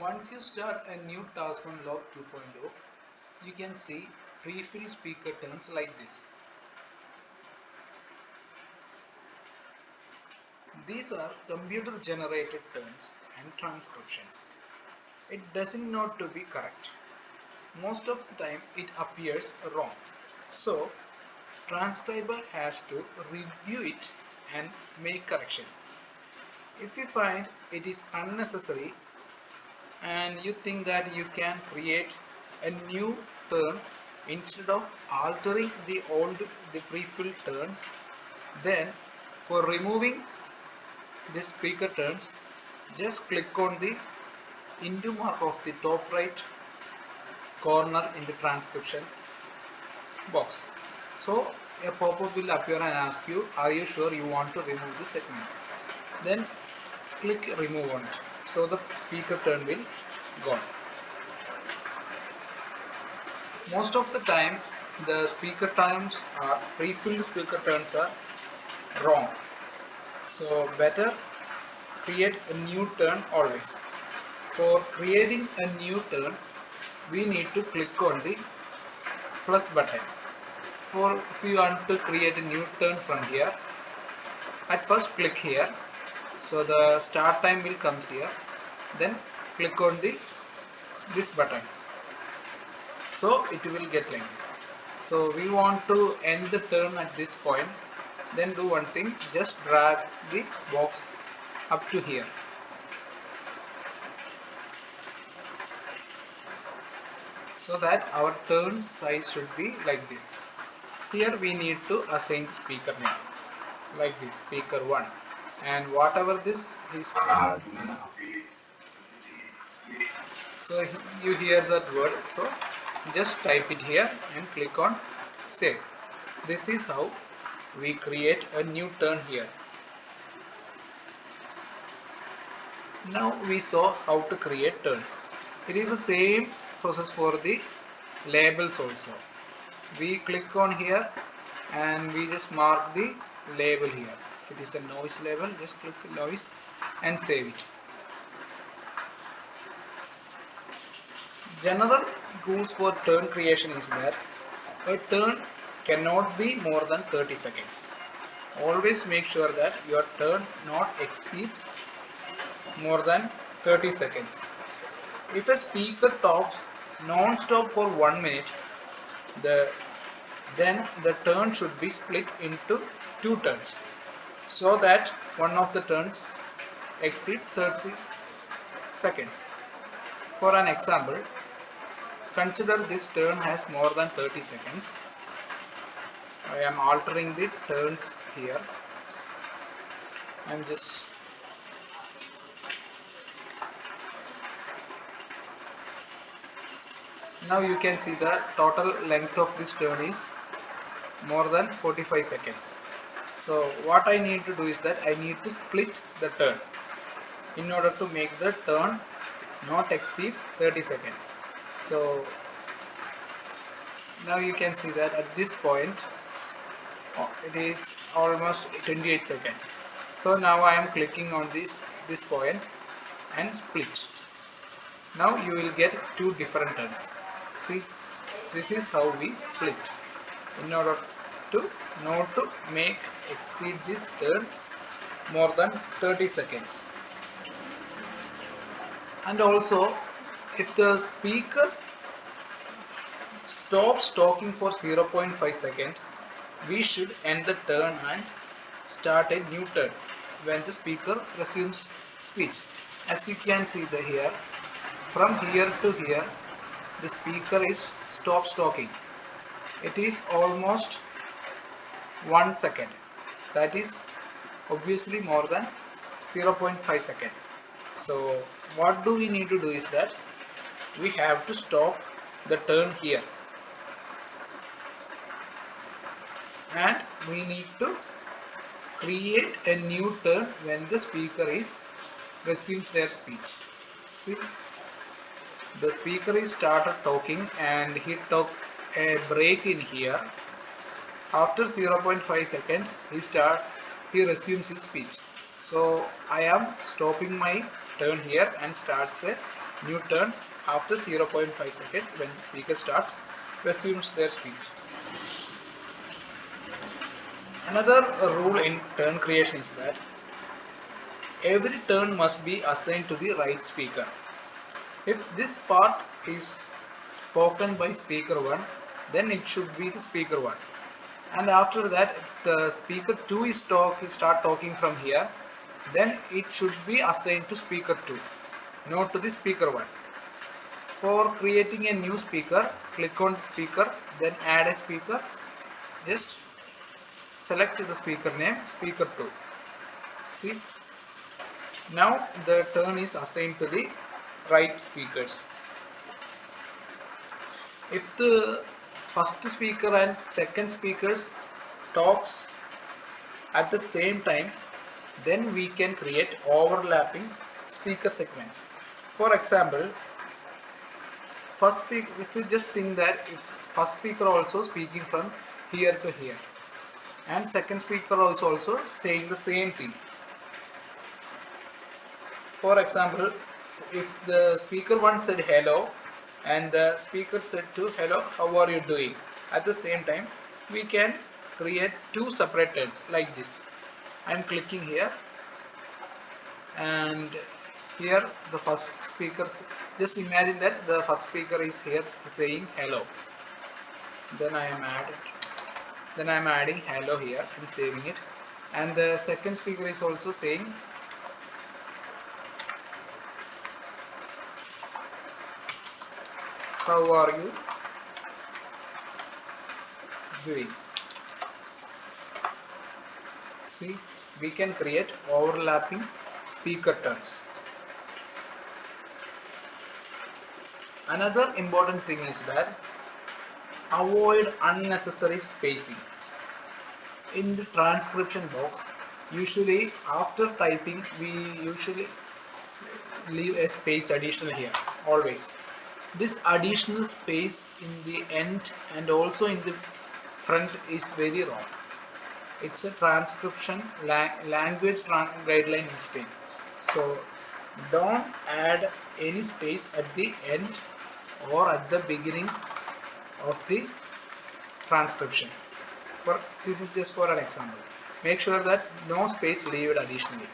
Once you start a new task on log 2.0, you can see pre-filled speaker turns like this. These are computer generated turns and transcriptions. It doesn't need to be correct. Most of the time it appears wrong. So transcriber has to review it and make correction. If you find it is unnecessary and you think that you can create a new turn instead of altering the pre-filled turns, then for removing the speaker turns, just click on the into mark of the top right corner in the transcription box. So a pop-up will appear and ask you, are you sure you want to remove the segment? Then click remove on it. So the speaker turn will gone. Most of the time the speaker turns are pre-filled speaker turns are wrong. So better create a new turn always. For creating a new turn, we need to click on the plus button. For if you want to create a new turn from here, at first click here. So the start time will comes here. Then click on this button. So it will get like this. So we want to end the turn at this point. Then do one thing, just drag the box up to here. So that our turn size should be like this. Here we need to assign speaker name like this, speaker 1, and whatever this is. So you hear that word, so just type it here and click on save. This is how we create a new turn here. Now we saw how to create turns. It is the same process for the labels also. We click on here and we just mark the label here. If it is a noise label, just click noise and save it. General rules for turn creation is that a turn cannot be more than 30 seconds. Always make sure that your turn not exceeds more than 30 seconds. If a speaker talks non-stop for 1 minute, then the turn should be split into two turns so that one of the turns exceed 30 seconds. For an example, consider this turn has more than 30 seconds. I am altering the turns here. Now you can see the total length of this turn is more than 45 seconds. So what I need to do is that I need to split the turn in order to make the turn not exceed 30 seconds. So now you can see that at this point it is almost 28 seconds. So now I am clicking on this point and split. Now you will get two different turns. See, this is how we split in order to not to make exceed this turn more than 30 seconds. And also, if the speaker stops talking for 0.5 seconds, we should end the turn and start a new turn when the speaker resumes speech. As you can see here, from here to here, the speaker is stops talking. It is almost 1 second. That is obviously more than 0.5 seconds. So what do we need to do is that we have to stop the turn here, and we need to create a new turn when the speaker is resumes their speech. See, the speaker is started talking and he took a break in here. After 0.5 seconds he resumes his speech. So I am stopping my turn here and starts a new turn after 0.5 seconds when the speaker starts resumes their speech. Another rule in turn creation is that every turn must be assigned to the right speaker. If this part is spoken by speaker 1, then it should be the speaker 1. And after that, if the speaker 2 is start talking from here, then it should be assigned to speaker 2, not to the speaker 1. For creating a new speaker, click on the speaker, then add a speaker. Just select the speaker name, speaker 2. See, now the turn is assigned to the right speakers. If the first speaker and second speakers talks at the same time, then we can create overlapping speaker segments. For example, first speaker, if you just think that if first speaker also speaking from here to here, and second speaker also saying the same thing. For example, if the speaker 1 said hello and the speaker said to hello, how are you doing, at the same time, we can create two separate turns like this. I am clicking here, and here the first speaker, just imagine that the first speaker is here saying hello, then I am adding hello here and saving it, and the second speaker is also saying how are you doing. See, we can create overlapping speaker turns. Another important thing is that avoid unnecessary spacing. In the transcription box, usually after typing we usually leave a space additional here, always. This additional space in the end and also in the front is very wrong. It's a transcription language guideline mistake. So don't add any space at the end or at the beginning of the transcription. This is just for an example. Make sure that no space leave it additionally.